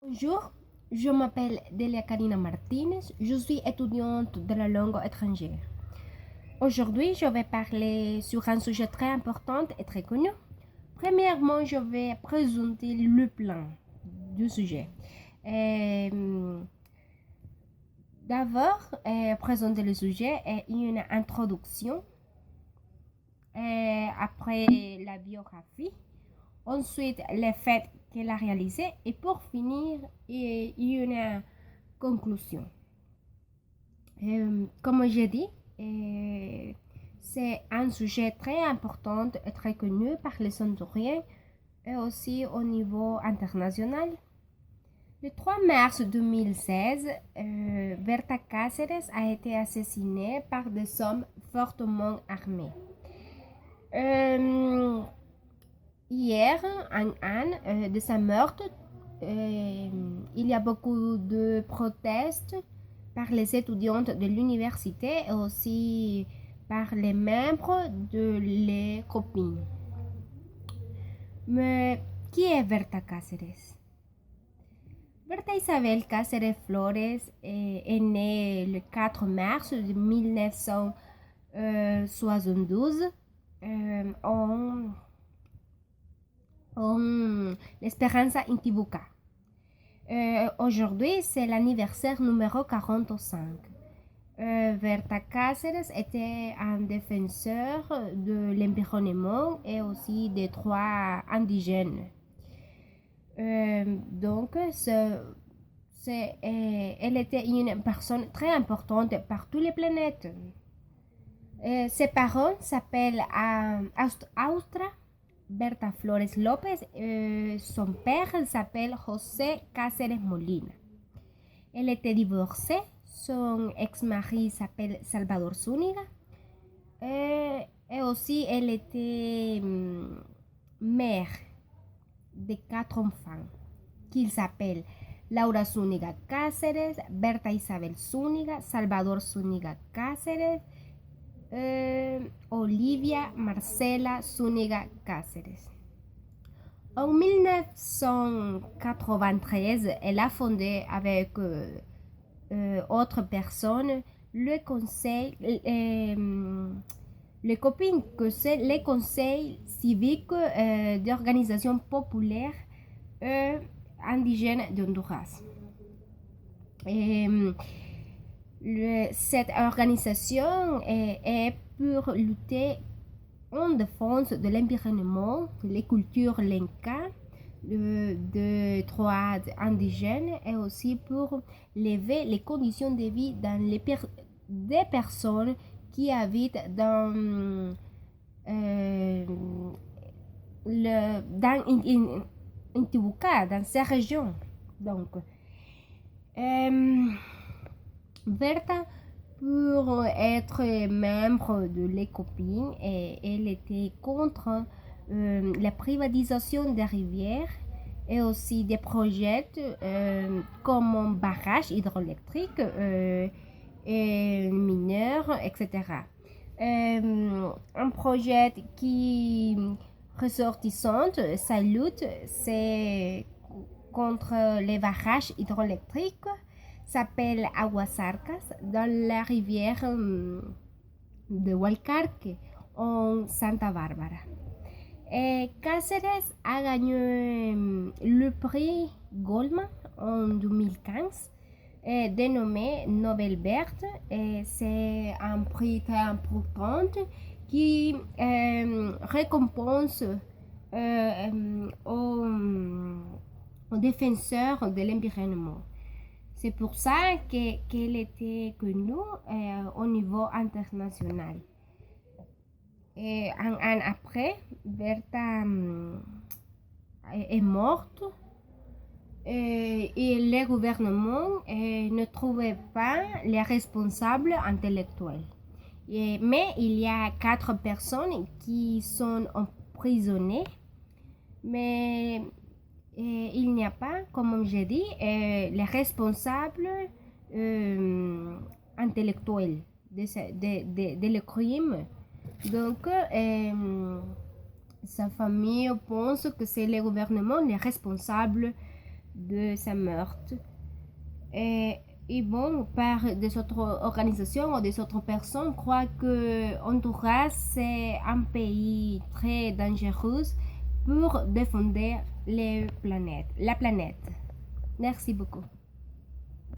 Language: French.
Bonjour, je m'appelle Delia Karina Martinez, je suis étudiante de la langue étrangère. Aujourd'hui, je vais parler sur un sujet très important et très connu. Premièrement, je vais présenter le plan du sujet. D'abord, présenter le sujet et une introduction. Après, la biographie. Ensuite, les faits qu'elle a réalisés. Et pour finir, une conclusion. Comme j'ai dit, c'est un sujet très important et très connu par les Honduriens et aussi au niveau international. Le 3 mars 2016, Berta Cáceres a été assassinée par des hommes fortement armés. Hier, un an de sa mort, il y a beaucoup de protestes par les étudiantes de l'université et aussi par les membres de les copines. Mais qui est Berta Cáceres? Berta Isabel Cáceres Flores est née le 4 mars 1972 en l'Esperanza Intibucá. Aujourd'hui, c'est l'anniversaire numéro 45. Berta Cáceres était un défenseur de l'environnement et aussi des droits indigènes. Donc, elle était une personne très importante par toutes les planètes. Ses parents s'appellent Austra Berta Flores López. Son père s'appelle José Cáceres Molina. Elle était divorcée. Son ex-mari s'appelle Salvador Zúñiga. Et aussi, elle était mère de 4 enfants qu'ils s'appellent Laura Zúñiga Cáceres, Berta Isabel Zúñiga, Salvador Zúñiga Cáceres, Olivia Marcela Zúñiga Cáceres. En 1993, elle a fondé avec autres personnes le conseil, les copines que c'est les conseils civiques d'organisations populaires indigènes d'Honduras. Cette organisation est pour lutter en défense de l'environnement, les cultures lenca, de droits indigènes et aussi pour lever les conditions de vie des personnes qui habitent dans Intibucá, dans ces régions. Donc, Berta, pour être membre de l'ECOPIN, elle était contre la privatisation des rivières et aussi des projets comme un barrage hydroélectrique et mineur, etc. Un projet qui ressortissante, sa lutte, c'est contre les barrages hydroélectriques, s'appelle Aguasarcas, dans la rivière de Hualcarque, en Santa Bárbara. Et Cáceres a gagné le prix Goldman en 2015, dénommé Nobel Vert. C'est un prix très important qui récompense aux défenseurs de l'environnement. C'est pour ça qu'elle était connue au niveau international. Et un an après, Berta est morte et le gouvernement ne trouvait pas les responsables intellectuels. Mais il y a 4 personnes qui sont emprisonnées, mais il n'y a pas, comme j'ai dit, les responsables intellectuels de le crime. Donc, sa famille pense que c'est le gouvernement les responsables de sa meurtre. Et bon, par des autres organisations ou des autres personnes croient que Honduras c'est un pays très dangereux pour défendre la planète. Merci beaucoup.